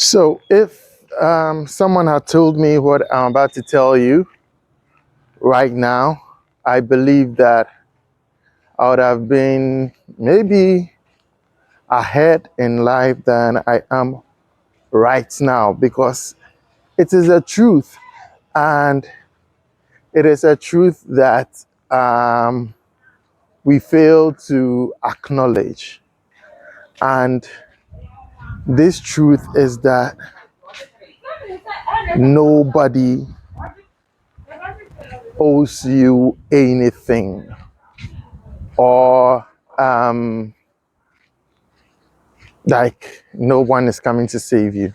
So, if someone had told me what I'm about to tell you right now, I believe that I would have been maybe ahead in life than I am right now because it is a truth, and it is a truth that we fail to acknowledge. And this truth is that nobody owes you anything, or like no one is coming to save you.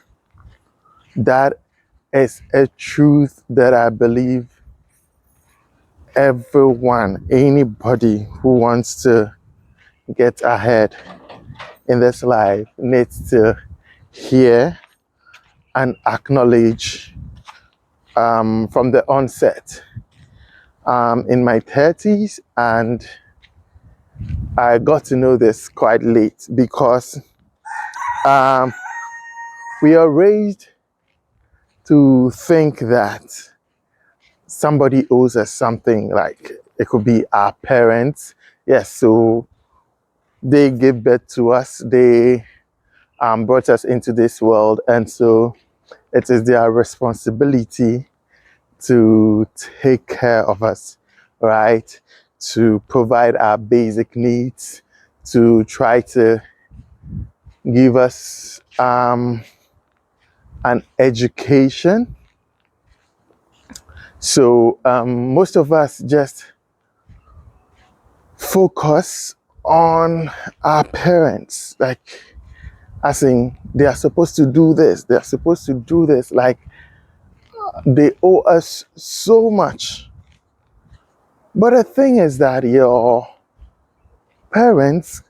That is a truth that I believe everyone, anybody who wants to get ahead in this life needs to hear and acknowledge from the onset. In my 30s, and I got to know this quite late because um, we are raised to think that somebody owes us something. Like it could be our parents. Yes, so they gave birth to us, they brought us into this world, and so it is their responsibility to take care of us, right? To provide our basic needs, to try to give us an education. So most of us just focus on our parents, like as in they are supposed to do this, they're supposed to do this, like they owe us so much. But the thing is that your parents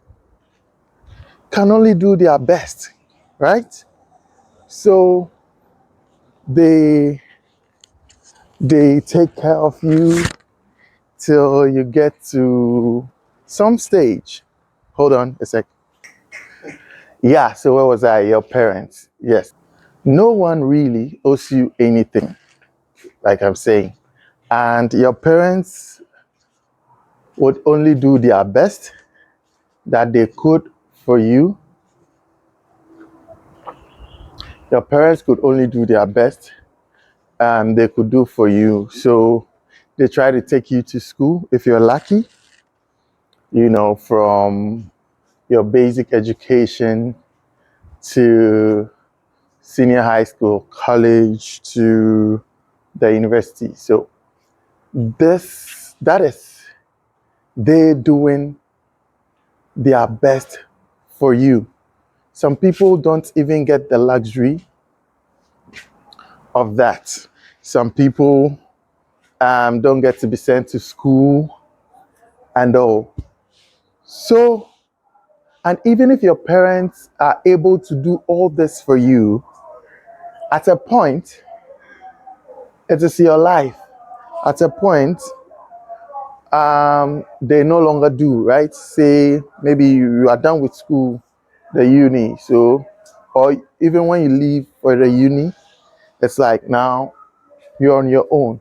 can only do their best, right? So they they take care of you till you get to some stage. Hold on a sec. Yeah, so where was I? Your parents. Yes. No one really owes you anything, like I'm saying. And your parents would only do their best that they could for you. Your parents could only do their best they could do for you. So they try to take you to school if you're lucky, from your basic education to senior high school, college, to the university. So that is they doing their best for you. Some people don't even get the luxury of that. Some people don't get to be sent to school and all. So, and even if your parents are able to do all this for you, at a point, it is your life. At a point, they no longer do, right? Say maybe you are done with school, the uni. So, or even when you leave for the uni, it's like now you're on your own.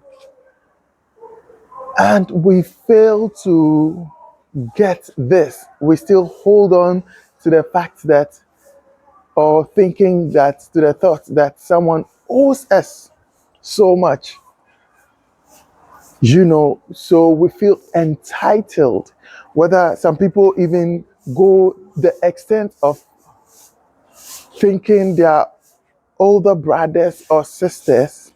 And we fail to get this. We still hold on to the fact that, or thinking that, to the thought that someone owes us so much. So we feel entitled. Whether some people even go the extent of thinking their older brothers or sisters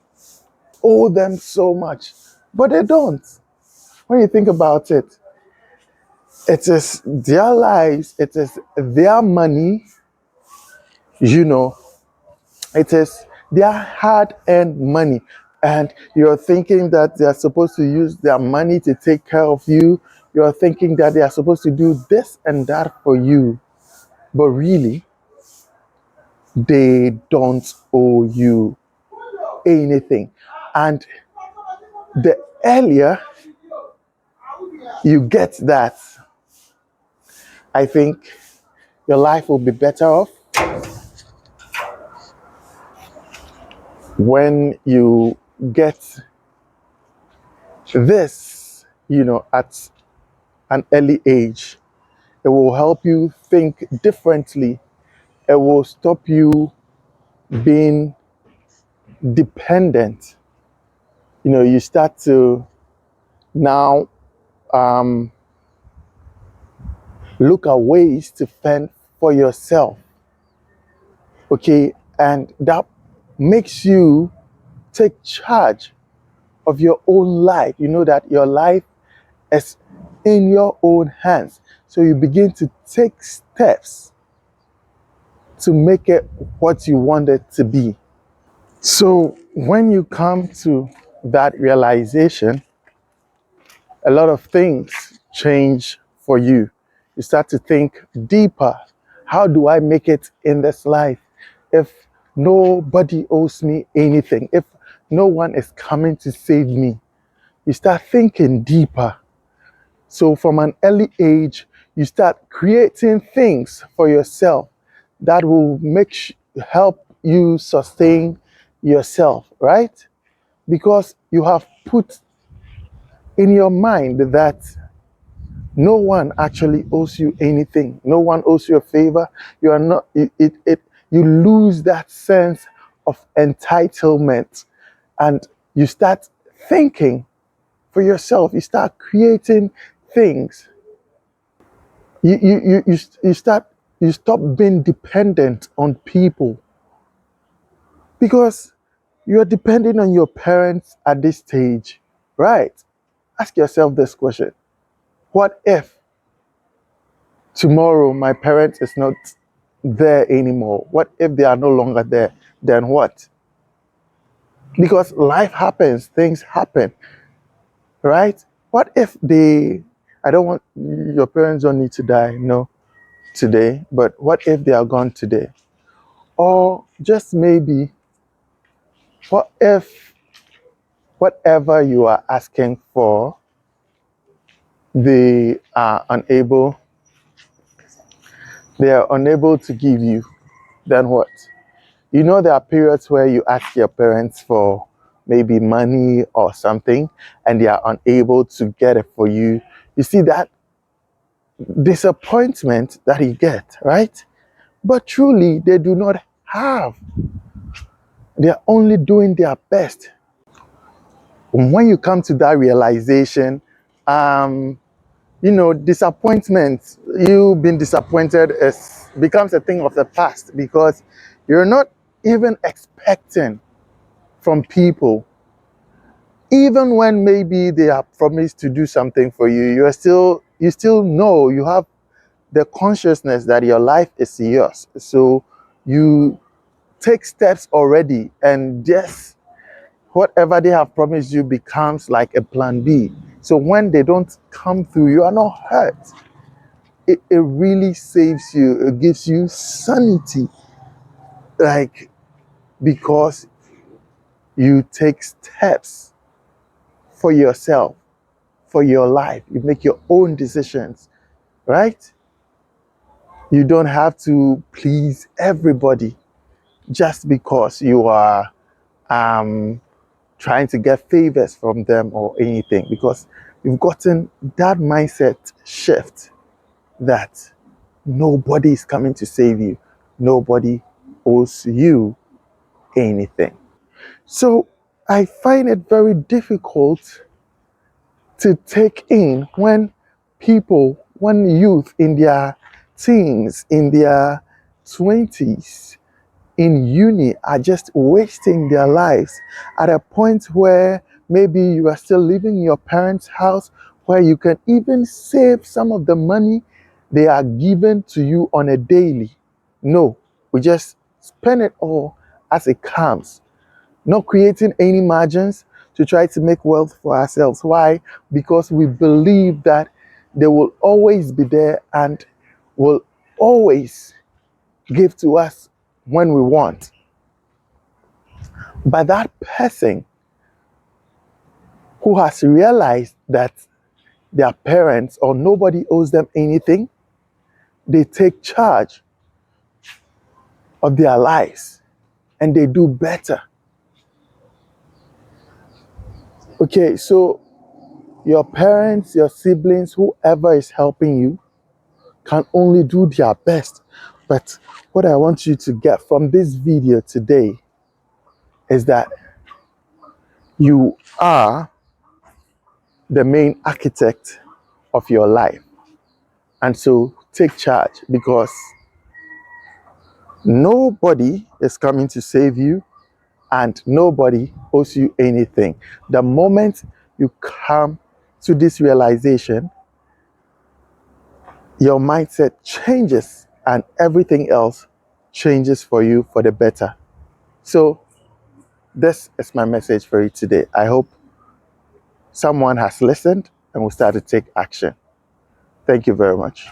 owe them so much, but they don't. When you think about it, it is their lives, it is their money, you know, it is their hard-earned money. And you're thinking that they are supposed to use their money to take care of you. You're thinking that they are supposed to do this and that for you. But really, they don't owe you anything. And the earlier you get that, I think your life will be better off. When you get this, at an early age, it will help you think differently. It will stop you being dependent. You start to now um, look at ways to fend for yourself. Okay, and that makes you take charge of your own life. You know that your life is in your own hands. So you begin to take steps to make it what you want it to be. So when you come to that realization, a lot of things change for you. You start to think deeper. How do I make it in this life if nobody owes me anything? If no one is coming to save me? You start thinking deeper. So from an early age, you start creating things for yourself that will help you sustain yourself, right? Because you have put in your mind that no one actually owes you anything. No one owes you a favor. You are not. You lose that sense of entitlement, and you start thinking for yourself. You start creating things. You stop being dependent on people because you are depending on your parents at this stage, right? Ask yourself this question: what if tomorrow my parents is not there anymore? What if they are no longer there? Then what? Because life happens, things happen, right? What if I don't want your parents don't need to die, no, today, but what if they are gone today? Or just maybe, what if whatever you are asking for, they are unable, to give you? Then what? There are periods where you ask your parents for maybe money or something and they are unable to get it for you. You see that disappointment that you get, right? But truly, they do not have. They are only doing their best. When you come to that realization, disappointment, you being disappointed becomes a thing of the past because you're not even expecting from people. Even when maybe they have promised to do something for you, you still know, you have the consciousness that your life is yours. So you take steps already, and just whatever they have promised you becomes like a plan B. So when they don't come through, you are not hurt. It really saves you. It gives you sanity, like, because you take steps for yourself, for your life. You make your own decisions, right? You don't have to please everybody just because you are um, trying to get favors from them or anything, because you've gotten that mindset shift that nobody is coming to save you. Nobody owes you anything. So I find it very difficult to take in when youth in their teens, in their 20s, in uni are just wasting their lives at a point where maybe you are still living in your parents' house, where you can even save some of the money they are giving to you on a daily. No, we just spend it all as it comes, not creating any margins to try to make wealth for ourselves. Why? Because we believe that they will always be there and will always give to us when we want. But that person who has realized that their parents or nobody owes them anything, they take charge of their lives and they do better. Okay, so your parents, your siblings, whoever is helping you can only do their best. But what I want you to get from this video today is that you are the main architect of your life. And so take charge, because nobody is coming to save you and nobody owes you anything. The moment you come to this realization, your mindset changes and everything else changes for you for the better. So this is my message for you today. I hope someone has listened and will start to take action. Thank you very much.